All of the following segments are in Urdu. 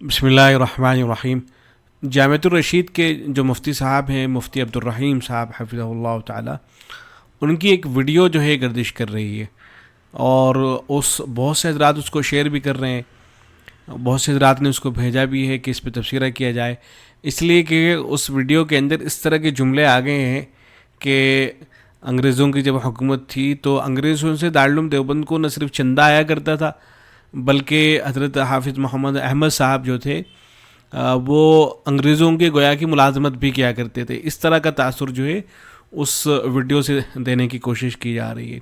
بسم اللہ الرحمن الرحیم۔ جامعۃ الرشید کے جو مفتی صاحب ہیں، مفتی عبدالرحیم صاحب حفظہ اللہ تعالی، ان کی ایک ویڈیو جو ہے گردش کر رہی ہے، اور بہت سے حضرات اس کو شیئر بھی کر رہے ہیں، بہت سے حضرات نے اس کو بھیجا بھی ہے کہ اس پہ تبصرہ کیا جائے، اس لیے کہ اس ویڈیو کے اندر اس طرح کے جملے آ گئے ہیں کہ انگریزوں کی جب حکومت تھی تو انگریزوں سے دارالعلوم دیوبند کو نہ صرف چندہ آیا کرتا تھا، بلکہ حضرت حافظ محمد احمد صاحب جو تھے وہ انگریزوں کے گویا کی ملازمت بھی کیا کرتے تھے۔ اس طرح کا تاثر جو ہے اس ویڈیو سے دینے کی کوشش کی جا رہی ہے۔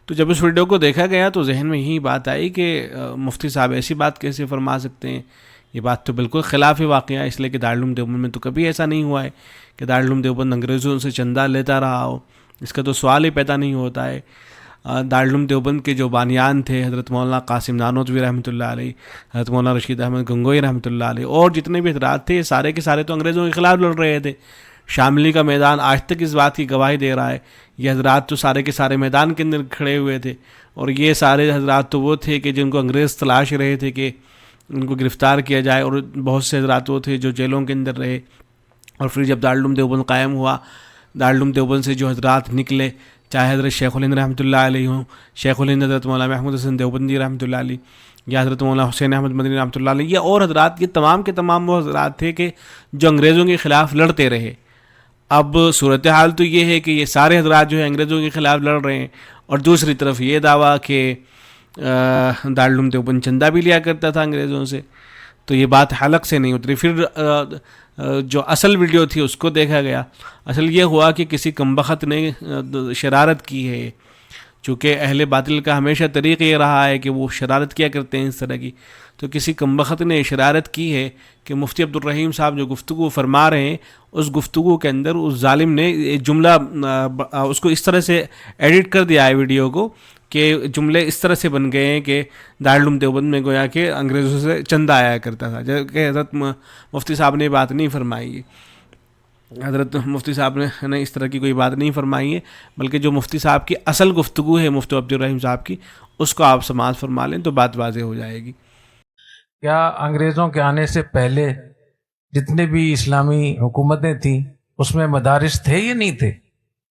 تو جب اس ویڈیو کو دیکھا گیا تو ذہن میں یہی بات آئی کہ مفتی صاحب ایسی بات کیسے فرما سکتے ہیں؟ یہ بات تو بالکل خلاف واقعہ ہے، اس لیے کہ دارالعلوم دیوبند میں تو کبھی ایسا نہیں ہوا ہے کہ دارالعلوم دیوبند انگریزوں سے چندہ لیتا رہا ہو، اس کا تو سوال ہی پیدا نہیں ہوتا ہے۔ دارالعلوم دیوبند کے جو بانیان تھے، حضرت مولانا قاسم نانوتوی رحمۃ اللہ علیہ، حضرت مولانا رشید احمد گنگوئی رحمۃ اللہ علیہ، اور جتنے بھی حضرات تھے سارے کے سارے تو انگریزوں کے خلاف لڑ رہے تھے۔ شاملی کا میدان آج تک اس بات کی گواہی دے رہا ہے، یہ حضرات تو سارے کے سارے میدان کے اندر کھڑے ہوئے تھے، اور یہ سارے حضرات تو وہ تھے کہ جن کو انگریز تلاش رہے تھے کہ ان کو گرفتار کیا جائے، اور بہت سے حضرات وہ تھے جو جیلوں کے اندر رہے۔ اور پھر جب دارالعلوم دیوبند قائم ہوا، دارالعلوم دیوبند سے جو حضرات نکلے، چاہے حضرت شیخ الہند رحمۃ اللہ علیہ ہوں، شیخ الہند حضرت مولانا محمود حسن دیوبندی رحمۃ اللہ علیہ، یا حضرت مولانا حسین احمد مدنی رحمۃ اللہ علیہ، یا اور حضرات، یہ تمام کے تمام وہ حضرات تھے کہ جو انگریزوں کے خلاف لڑتے رہے۔ اب صورتحال تو یہ ہے کہ یہ سارے حضرات جو ہے انگریزوں کے خلاف لڑ رہے ہیں، اور دوسری طرف یہ دعویٰ کہ دارالعلوم دیوبند چندہ بھی لیا کرتا تھا انگریزوں سے، تو یہ بات حلق سے نہیں اتری۔ پھر جو اصل ویڈیو تھی اس کو دیکھا گیا، اصل یہ ہوا کہ کسی کمبخت نے شرارت کی ہے، چونکہ اہل باطل کا ہمیشہ طریق یہ رہا ہے کہ وہ شرارت کیا کرتے ہیں اس طرح کی، تو کسی کمبخت نے شرارت کی ہے کہ مفتی عبدالرحیم صاحب جو گفتگو فرما رہے ہیں، اس گفتگو کے اندر اس ظالم نے جملہ اس کو اس طرح سے ایڈٹ کر دیا ہے ویڈیو کو کہ جملے اس طرح سے بن گئے ہیں کہ دارالعلوم دیوبند میں گویا کہ انگریزوں سے چندہ آیا کرتا تھا، جبکہ حضرت مفتی صاحب نے بات نہیں فرمائی ہے۔ حضرت مفتی صاحب نے اس طرح کی کوئی بات نہیں فرمائی ہے، بلکہ جو مفتی صاحب کی اصل گفتگو ہے مفتی عبدالرحیم صاحب کی، اس کو آپ سماعت فرما لیں تو بات واضح ہو جائے گی۔ کیا انگریزوں کے آنے سے پہلے جتنے بھی اسلامی حکومتیں تھیں اس میں مدارس تھے یا نہیں تھے؟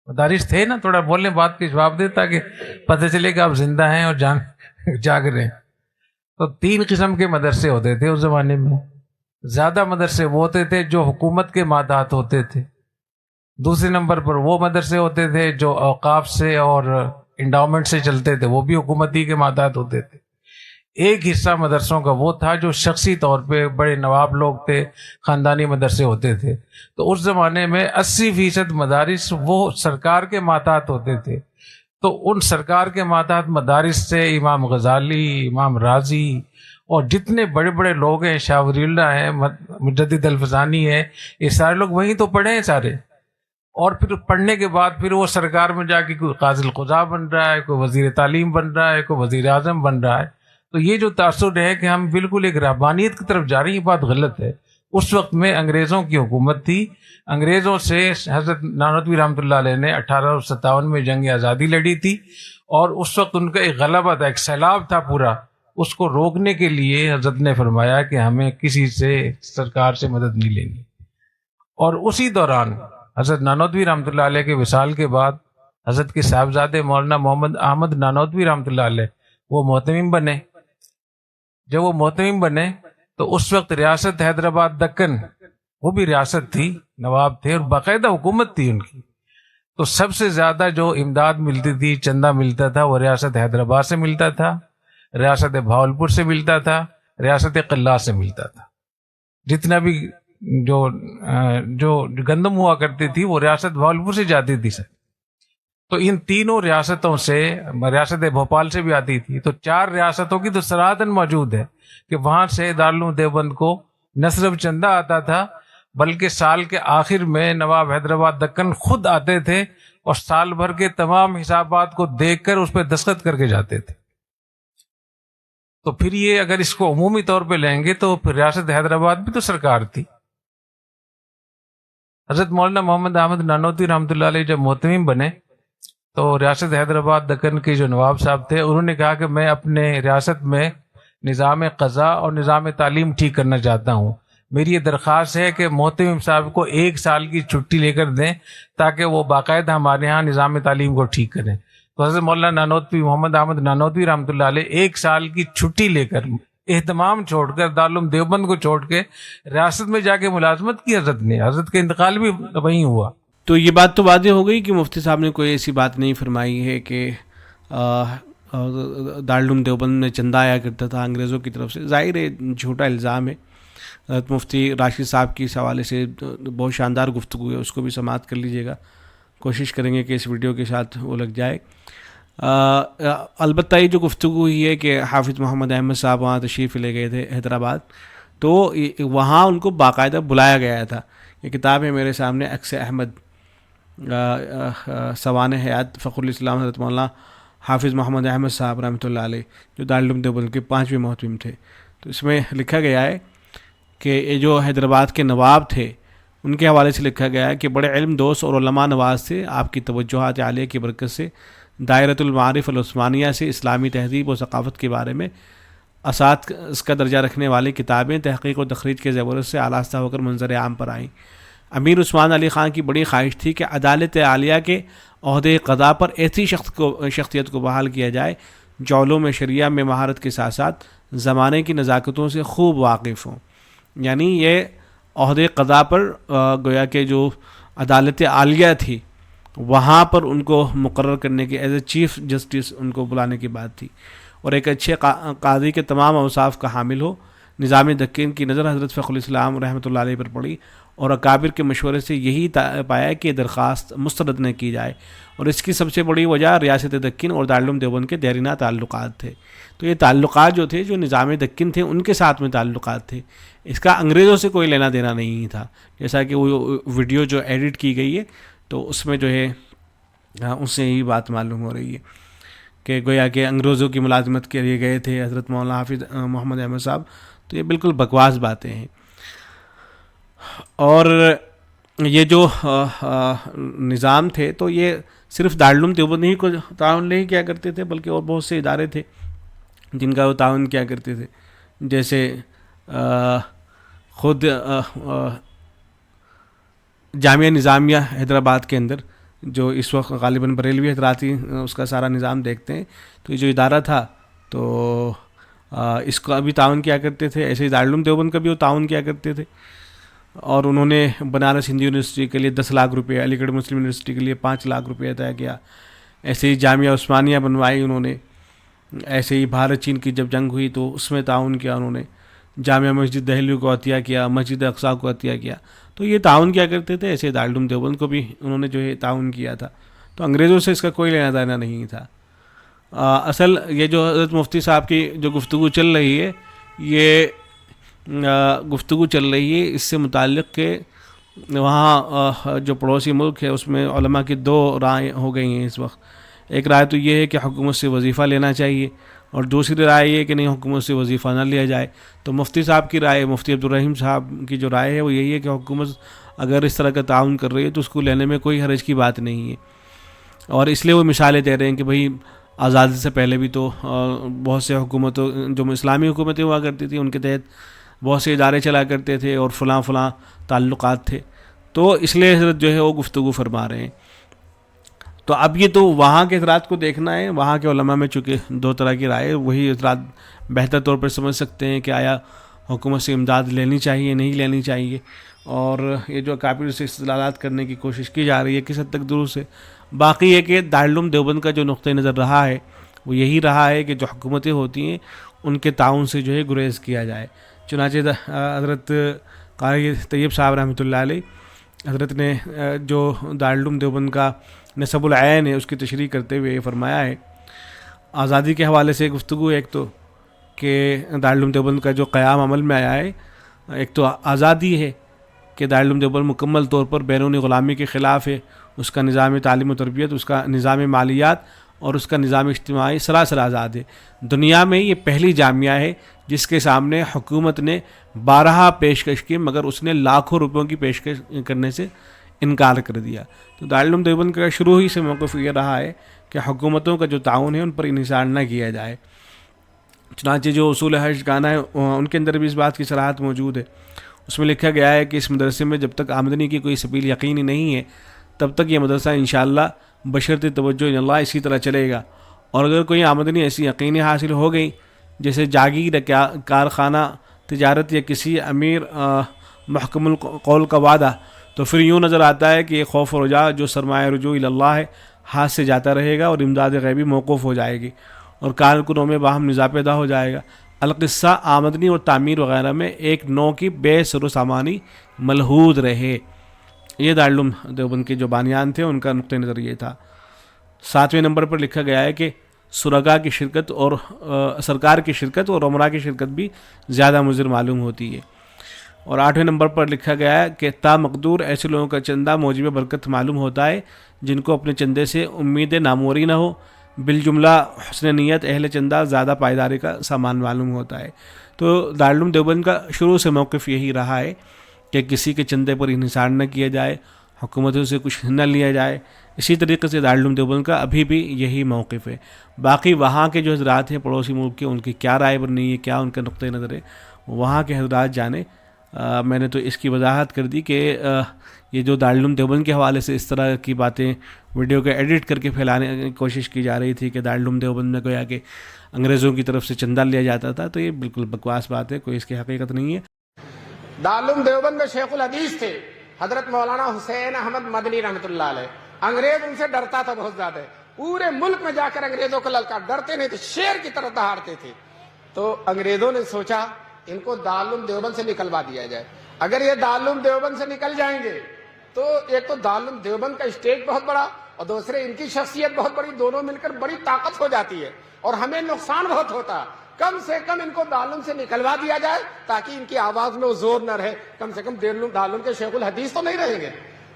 مدارس تھے نا، تھوڑا بولنے بات کے جواب دے تاکہ پتہ چلے کہ آپ زندہ ہیں اور جاگ رہے ہیں۔ تو 3 قسم کے مدرسے ہوتے تھے اس زمانے میں۔ زیادہ مدرسے وہ ہوتے تھے جو حکومت کے مادات ہوتے تھے، دوسرے نمبر پر وہ مدرسے ہوتے تھے جو اوقاف سے اور انڈاؤمنٹ سے چلتے تھے، وہ بھی حکومتی کے مادات ہوتے تھے۔ ایک حصہ مدرسوں کا وہ تھا جو شخصی طور پہ بڑے نواب لوگ تھے، خاندانی مدرسے ہوتے تھے۔ تو اس زمانے میں 80% مدارس وہ سرکار کے ماتحت ہوتے تھے۔ تو ان سرکار کے ماتحت مدارس سے امام غزالی، امام رازی اور جتنے بڑے بڑے لوگ ہیں، شاہ ولی اللہ ہیں، مجدد الفزانی ہے، یہ سارے لوگ وہیں تو پڑھے ہیں سارے۔ اور پھر پڑھنے کے بعد پھر وہ سرکار میں جا کے کوئی قاضی القضاء بن رہا ہے، کوئی وزیر تعلیم بن رہا ہے، کوئی وزیر اعظم بن رہا ہے۔ تو یہ جو تاثر ہے کہ ہم بالکل ایک رہبانیت کی طرف جا رہے ہیں، یہ بات غلط ہے۔ اس وقت میں انگریزوں کی حکومت تھی، انگریزوں سے حضرت نانوتوی رحمۃ اللہ علیہ نے 1857 میں جنگ آزادی لڑی تھی، اور اس وقت ان کا ایک غلبہ تھا، ایک سیلاب تھا پورا۔ اس کو روکنے کے لیے حضرت نے فرمایا کہ ہمیں کسی سے، سرکار سے مدد نہیں لینی۔ اور اسی دوران حضرت نانوتوی رحمۃ اللہ علیہ کے وصال کے بعد حضرت کے صاحبزادے مولانا محمد احمد نانوتوی رحمۃ اللہ علیہ وہ محتمم بنے۔ جب وہ محتمم بنے تو اس وقت ریاست حیدرآباد دکن وہ بھی ریاست تھی، نواب تھے اور باقاعدہ حکومت تھی ان کی۔ تو سب سے زیادہ جو امداد ملتی تھی، چندہ ملتا تھا، وہ ریاست حیدرآباد سے ملتا تھا، ریاست بھاولپور سے ملتا تھا، ریاست قلات سے ملتا تھا۔ جتنا بھی جو گندم ہوا کرتی تھی وہ ریاست بھاولپور سے جاتی تھی سر۔ تو ان تینوں ریاستوں سے، ریاست بھوپال سے بھی آتی تھی، تو 4 ریاستوں کی تو سراتن موجود ہے کہ وہاں سے دارالعلوم دیوبند کو نہ صرف چندہ آتا تھا، بلکہ سال کے آخر میں نواب حیدرآباد دکن خود آتے تھے اور سال بھر کے تمام حسابات کو دیکھ کر اس پہ دستخط کر کے جاتے تھے۔ تو پھر یہ اگر اس کو عمومی طور پہ لیں گے تو پھر ریاست حیدرآباد بھی تو سرکار تھی۔ حضرت مولانا محمد احمد نانوتوی رحمۃ اللہ علیہ جب محتمم بنے تو ریاست حیدرآباد دکن کے جو نواب صاحب تھے انہوں نے کہا کہ میں اپنے ریاست میں نظام قضا اور نظام تعلیم ٹھیک کرنا چاہتا ہوں. میری یہ درخواست ہے کہ محتمم صاحب کو 1 سال کی چھٹی لے کر دیں تاکہ وہ باقاعدہ ہمارے ہاں نظام تعلیم کو ٹھیک کریں. تو حضرت مولانا نانوتوی محمد احمد نانوتوی رحمۃ اللہ علیہ 1 سال کی چھٹی لے کر اہتمام چھوڑ کر دارالعلوم دیوبند کو چھوڑ کے ریاست میں جا کے ملازمت کی حضرت نے. حضرت کا انتقال بھی وہیں ہوا. تو یہ بات تو واضح ہو گئی کہ مفتی صاحب نے کوئی ایسی بات نہیں فرمائی ہے کہ دارالعلوم دیوبند میں چندہ آیا کرتا تھا انگریزوں کی طرف سے. ظاہر ہے جھوٹا الزام ہے. حضرت مفتی راشد صاحب کی اس حوالے سے بہت شاندار گفتگو ہے, اس کو بھی سماعت کر لیجیے گا. کوشش کریں گے کہ اس ویڈیو کے ساتھ وہ لگ جائے. البتہ یہ جو گفتگو ہوئی ہے کہ حافظ محمد احمد صاحب وہاں تشریف لے گئے تھے حیدرآباد, تو وہاں ان کو باقاعدہ بلایا گیا تھا. یہ کتاب ہے میرے سامنے, عکس احمد سوانح حیات فخر الاسلام حضرت مولانا حافظ محمد احمد صاحب رحمۃ اللہ علیہ, جو دارالعلوم دیوبند کے 5ویں محتمم تھے. تو اس میں لکھا گیا ہے کہ یہ جو حیدرآباد کے نواب تھے ان کے حوالے سے لکھا گیا ہے کہ بڑے علم دوست اور علماء نواز تھے. آپ کی توجہات عالیہ کی برکت سے دائرۃ المعارف العثمانیہ سے اسلامی تہذیب و ثقافت کے بارے میں اس کا درجہ رکھنے والی کتابیں تحقیق و تخریج کے زیورت سے آراستہ ہو کر منظر عام پر آئیں. امیر عثمان علی خان کی بڑی خواہش تھی کہ عدالت عالیہ کے عہدے قضا پر ایسی شخصیت کو بحال کیا جائے جو علوم شریعہ میں مہارت کے ساتھ ساتھ زمانے کی نزاکتوں سے خوب واقف ہوں. یعنی یہ عہدے قضا پر گویا کہ جو عدالت عالیہ تھی وہاں پر ان کو مقرر کرنے کی as a chief justice in کو بلانے کی بات تھی, اور ایک اچھے قاضی کے تمام اوصاف کا حامل ہو. نظام دکن کی نظر حضرت فخر الاسلام رحمۃ اللہ علیہ پر پڑی اور اکابر کے مشورے سے یہی پایا کہ درخواست مسترد نہ کی جائے, اور اس کی سب سے بڑی وجہ ریاست دکن اور دارالعلوم دیوبند کے دیرینہ تعلقات تھے. تو یہ تعلقات جو تھے, جو نظام دکن تھے, ان کے ساتھ میں تعلقات تھے. اس کا انگریزوں سے کوئی لینا دینا نہیں تھا. جیسا کہ وہ ویڈیو جو ایڈٹ کی گئی ہے تو اس میں جو ہے اس سے یہی بات معلوم ہو رہی ہے کہ گویا کہ انگریزوں کی ملازمت کے لیے گئے تھے حضرت مولانا حافظ محمد احمد صاحب. تو یہ بالکل بکواس باتیں ہیں. اور یہ جو نظام تھے تو یہ صرف دارالعلوم دیوبند ہی کو تعاون نہیں کیا کرتے تھے, بلکہ اور بہت سے ادارے تھے جن کا وہ تعاون کیا کرتے تھے. جیسے خود جامعہ نظامیہ حیدرآباد کے اندر جو اس وقت غالباً بریلوی حضرات ہی اس کا سارا نظام دیکھتے ہیں, تو یہ جو ادارہ تھا تو اس کو ابھی تعاون کیا کرتے تھے. ایسے ہی دارالعلوم دیوبند کا بھی وہ تعاون کیا کرتے تھے, اور انہوں نے بنارس ہندو یونیورسٹی کے لیے 10 لاکھ روپے, علی گڑھ مسلم یونیورسٹی کے لیے 5 لاکھ روپے عطا کیا. ایسے ہی جامعہ عثمانیہ بنوائی انہوں نے. ایسے ہی بھارت چین کی جب جنگ ہوئی تو اس میں تعاون کیا انہوں نے. جامعہ مسجد دہلی کو عطیہ کیا, مسجد اقصیٰ کو عطیہ کیا. تو یہ تعاون کیا کرتے تھے. ایسے دارالعلوم دیوبند کو بھی انہوں نے جو ہے تعاون کیا تھا. تو انگریزوں سے اس کا کوئی لینا دینا نہیں تھا. اصل یہ جو حضرت مفتی صاحب کی جو گفتگو چل رہی ہے, یہ گفتگو چل رہی ہے اس سے متعلق کہ وہاں جو پڑوسی ملک ہے اس میں علماء کی 2 رائے ہو گئی ہیں اس وقت. ایک رائے تو یہ ہے کہ حکومت سے وظیفہ لینا چاہیے, اور دوسری رائے یہ ہے کہ نہیں, حکومت سے وظیفہ نہ لیا جائے. تو مفتی صاحب کی رائے, مفتی عبدالرحیم صاحب کی جو رائے ہے وہ یہی ہے کہ حکومت اگر اس طرح کا تعاون کر رہی ہے تو اس کو لینے میں کوئی حرج کی بات نہیں ہے. اور اس لیے وہ مثالیں دے رہے ہیں کہ بھئی آزادی سے پہلے بھی تو بہت سے حکومتوں, جو اسلامی حکومتیں ہوا کرتی تھیں, ان کے تحت بہت سے ادارے چلا کرتے تھے اور فلاں تعلقات تھے. تو اس لیے حضرت جو ہے وہ گفتگو فرما رہے ہیں. تو اب یہ تو وہاں کے حضرات کو دیکھنا ہے. وہاں کے علماء میں چونکہ 2 طرح کی رائے, وہی حضرات بہتر طور پر سمجھ سکتے ہیں کہ آیا حکومت سے امداد لینی چاہیے نہیں لینی چاہیے, اور یہ جو کافی سے استدلالات کرنے کی کوشش کی جا رہی ہے کس حد تک درست ہے. باقی یہ کہ دارالعلوم دیوبند کا جو نقطہ نظر رہا ہے وہ یہی رہا ہے کہ جو حکومتیں ہوتی ہیں ان کے تعاون سے جو ہے گریز کیا جائے. چنانچہ حضرت قاری طیب صاحب رحمۃ اللہ علیہ, حضرت نے جو دارالعلوم دیوبند کا نصب العین ہے اس کی تشریح کرتے ہوئے یہ فرمایا ہے. آزادی کے حوالے سے گفتگو ایک تو کہ دارالعلوم دیوبند کا جو قیام عمل میں آیا ہے, ایک تو آزادی ہے کہ دارالعلوم دیوبند مکمل طور پر بیرونی غلامی کے خلاف ہے. اس کا نظام تعلیم و تربیت, اس کا نظام مالیات اور اس کا نظام اجتماعی سراسر آزاد ہے. دنیا میں یہ پہلی جامعہ ہے جس کے سامنے حکومت نے 12 پیشکش کی, مگر اس نے لاکھوں روپیوں کی پیشکش کرنے سے انکار کر دیا. تو دارالعلوم دیوبند کا شروع ہی سے موقف یہ رہا ہے کہ حکومتوں کا جو تعاون ہے ان پر انحصار نہ کیا جائے. چنانچہ جو اصول حج گانا ہے ان کے اندر بھی اس بات کی صراحت موجود ہے. اس میں لکھا گیا ہے کہ اس مدرسے میں جب تک آمدنی کی کوئی سبیل یقینی نہیں ہے تب تک یہ مدرسہ انشاءاللہ بشرط توجہ اللہ اسی طرح چلے گا. اور اگر کوئی آمدنی ایسی یقینی حاصل ہو گئی جیسے جاگیر یا کارخانہ تجارت یا کسی امیر محکم القول کا وعدہ، تو پھر یوں نظر آتا ہے کہ یہ خوف و رجا جو سرمایہ رجوع اللہ ہے ہاتھ سے جاتا رہے گا اور امداد غیبی موقوف ہو جائے گی اور کارکنوں میں باہم نزاع پیدا ہو جائے گا. القصہ آمدنی اور تعمیر وغیرہ میں ایک نو کی بے سر و سامانی ملحوظ رہے. یہ دارالعلوم دیوبند کے جو بانیان تھے ان کا نقطہ نظر یہ تھا. 7ویں نمبر پر لکھا گیا ہے کہ سرگا کی شرکت اور سرکار کی شرکت اور عمرہ کی شرکت بھی زیادہ مضر معلوم ہوتی ہے. اور 8ویں نمبر پر لکھا گیا ہے کہ تا مقدور ایسے لوگوں کا چندہ موجب برکت معلوم ہوتا ہے جن کو اپنے چندے سے امید ناموری نہ ہو. بالجملہ حسن نیت اہل چندہ زیادہ پائیداری کا سامان معلوم ہوتا ہے. تو دارالعلوم دیوبند کا شروع سے موقف یہی رہا ہے کہ کسی کے چندے پر انحصار نہ کیا جائے، حکومتوں سے کچھ نہ لیا جائے. اسی طریقے سے دارالعلوم دیوبند کا ابھی بھی یہی موقف ہے. باقی وہاں کے جو حضرات ہیں پڑوسی ملک کے، ان کی کیا رائے بننی ہے، کیا ان کا نقطہ نظر ہے، وہاں کے حضرات جانے. میں نے تو اس کی وضاحت کر دی کہ یہ جو دارالعلوم دیوبند کے حوالے سے اس طرح کی باتیں ویڈیو کو ایڈٹ کر کے پھیلانے کی کوشش کی جا رہی تھی کہ دارالعلوم دیوبند میں گویا کہ انگریزوں کی طرف سے چندہ لیا جاتا تھا، تو یہ بالکل بکواس بات ہے، کوئی اس کی حقیقت نہیں ہے. دارالعلوم دیوبند میں شیخ الحدیث تھے حضرت مولانا حسین احمد مدنی رحمۃ اللہ علیہ. انگریز ان سے ڈرتا تھا بہت زیادہ، پورے ملک میں جا کر انگریزوں کو للکار، ڈرتے نہیں تھے، شیر کی طرح دہاڑتے تھے. تو انگریزوں نے سوچا ان کو دارالعلوم دیوبند سے نکلوا دیا جائے. اگر یہ دارالعلوم دیوبند سے نکل جائیں گے تو ایک تو دارالعلوم دیوبند کا اسٹیج بہت بڑا اور دوسرے ان کی شخصیت بہت بڑی، دونوں مل کر بڑی طاقت ہو جاتی ہے اور ہمیں نقصان بہت ہوتا. کم سے کم ان کو دارالعلوم سے نکلوا دیا جائے تاکہ ان کی آواز میں وہ زور نہ رہے. کم سے کم دارالعلوم کے شیخ الحدیث تو نہیں رہیں گے.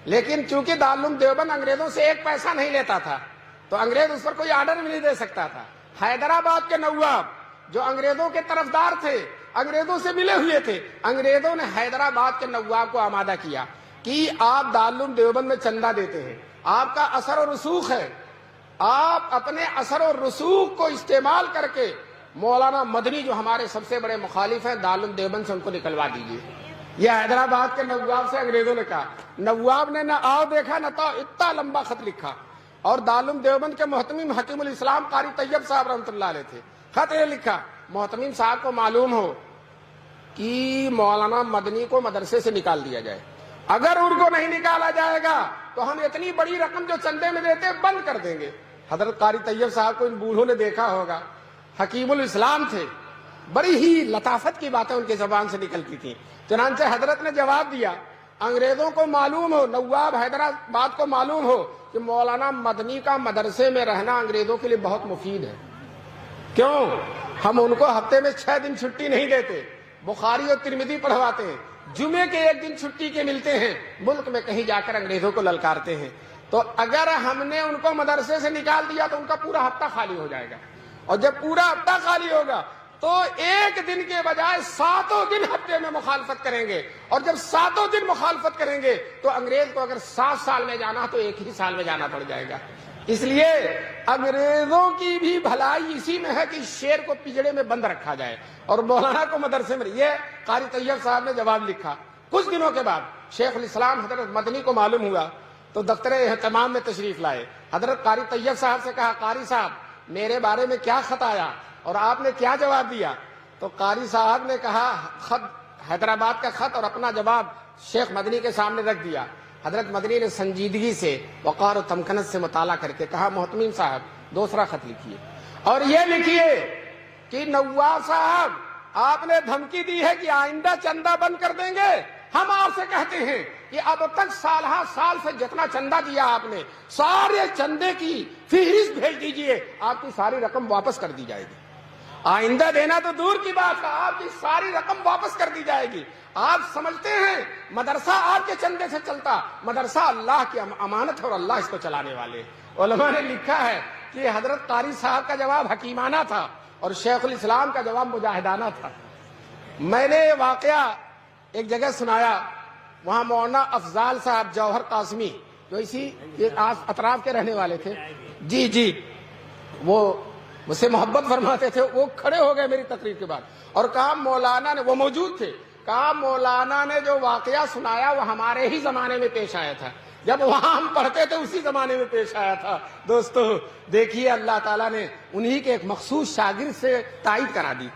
لیکن چونکہ دارالعلوم دیوبند انگریزوں سے ایک پیسہ نہیں لیتا تھا تو انگریز اس پر کوئی آرڈر بھی نہیں دے سکتا تھا. حیدرآباد کے نواب جو انگریزوں کے طرفدار تھے، انگریزوں سے ملے ہوئے تھے، انگریزوں نے حیدرآباد کے نواب کو آمادہ کیا کہ آپ دارالعلوم دیوبند میں چندہ دیتے ہیں، آپ کا اثر و رسوخ ہے، آپ اپنے اثر و رسوخ کو استعمال کر کے مولانا مدنی جو ہمارے سب سے بڑے مخالف ہیں دارالعلوم دیوبند سے ان کو نکلوا دیجیے. یہ حیدرآباد کے نواب سے انگریزوں نے کہا. نواب نے نہ آؤ دیکھا نہ تو اتنا لمبا خط لکھا. اور دارالعلوم دیوبند کے محتمم حکیم الاسلام قاری طیب صاحب رحمۃ اللہ علیہ تھے. خط یہ لکھا، محتمم صاحب کو معلوم ہو کہ مولانا مدنی کو مدرسے سے نکال دیا جائے، اگر ان کو نہیں نکالا جائے گا تو ہم اتنی بڑی رقم جو چندے میں دیتے بند کر دیں گے. حضرت قاری طیب صاحب کو ان بوڑھوں نے دیکھا ہوگا، حکیم الاسلام تھے، بڑی ہی لطافت کی باتیں ان کی زبان سے نکلتی تھیں. چنانچہ حضرت نے جواب دیا، انگریزوں کو معلوم ہو، نواب حیدرآباد کو معلوم ہو کہ مولانا مدنی کا مدرسے میں رہنا انگریزوں کے لیے بہت مفید ہے. کیوں؟ ہم ان کو ہفتے میں 6 دن چھٹی نہیں دیتے، بخاری اور ترمذی پڑھواتے ہیں، جمعے کے 1 دن چھٹی کے ملتے ہیں، ملک میں کہیں جا کر انگریزوں کو للکارتے ہیں. تو اگر ہم نے ان کو مدرسے سے نکال دیا تو ان کا پورا ہفتہ خالی ہو جائے گا، اور جب پورا ہفتہ خالی ہوگا تو 1 دن کے بجائے 7 دن ہفتے میں مخالفت کریں گے. اور جب 7 دن مخالفت کریں گے تو انگریز کو اگر 7 سال میں جانا تو 1 ہی سال میں جانا پڑ جائے گا. اس لیے انگریزوں کی بھی بھلائی اسی میں ہے کہ شیر کو پنجڑے میں بند رکھا جائے اور مولانا کو مدرسے میں. یہ قاری طیب صاحب نے جواب لکھا. کچھ دنوں کے بعد شیخ الاسلام حضرت مدنی کو معلوم ہوا تو دفتر اہتمام میں تشریف لائے. حضرت قاری طیب صاحب سے کہا، قاری صاحب میرے بارے میں کیا خط آیا اور آپ نے کیا جواب دیا؟ تو قاری صاحب نے کہا، خط حیدرآباد کا خط اور اپنا جواب شیخ مدنی کے سامنے رکھ دیا. حضرت مدنی نے سنجیدگی سے، وقار و تمکنت سے مطالعہ کر کے کہا، محتمم صاحب دوسرا خط لکھیے اور یہ لکھیے کہ نواب صاحب آپ نے دھمکی دی ہے کہ آئندہ چندہ بند کر دیں گے. ہم آپ سے کہتے ہیں کہ اب تک سال سے جتنا چندہ دیا آپ نے، سارے چندے کی فہرست بھیج دیجئے، آپ کی ساری رقم واپس کر دی جائے گی. آئندہ دینا تو دور کی بات ہے، آپ کی ساری رقم واپس کر دی جائے گی. آپ سمجھتے ہیں مدرسہ آپ کے چندے سے چلتا؟ مدرسہ اللہ کی امانت ہے اور اللہ اس کو چلانے والے. علماء نے لکھا ہے کہ حضرت قاری صاحب کا جواب حکیمانہ تھا اور شیخ الاسلام کا جواب مجاہدانہ تھا. میں نے یہ واقعہ ایک جگہ سنایا، وہاں مولانا افضال صاحب جوہر قاسمی جو اسی اطراف کے رہنے والے تھے، جی وہ مجھ سے محبت فرماتے تھے. وہ کھڑے ہو گئے میری تقریر کے بعد اور کہا مولانا نے, وہ موجود تھے, کہا مولانا نے جو واقعہ سنایا وہ ہمارے ہی زمانے میں پیش آیا تھا, جب وہاں ہم پڑھتے تھے اسی زمانے میں پیش آیا تھا. دوستو دیکھیے اللہ تعالیٰ نے انہی کے ایک مخصوص شاگرد سے تائید کرا دی.